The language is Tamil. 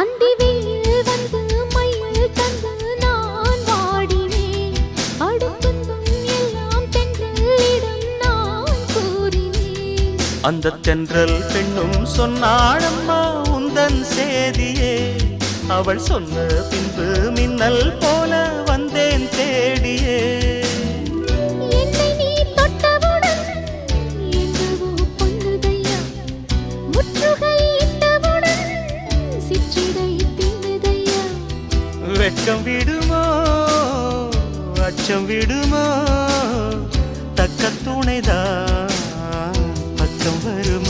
அந்தி வெயில் வந்து மயில் தந்து நான் வாடினேன். அடுத்தும் எல்லாம் தென்றலிடம் நான் கூறினேன். அந்த தென்றல் பெண்ணும் சொன்னாளம்மா உந்தன் சேதியே. அவள் சொன்ன பின்பு மின்னல் போல வந்தேன் தேடியே. என்னை நீ தொட்டவுடன் எங்கவோ பொன்னுதையா. முற்றுகை இட்டவுடன் சிற்றிடை தின்னுதையா. வெட்கம் விடுமோ அச்சம் விடுமோ தக்க துணைதான் பக்கம் வரும்.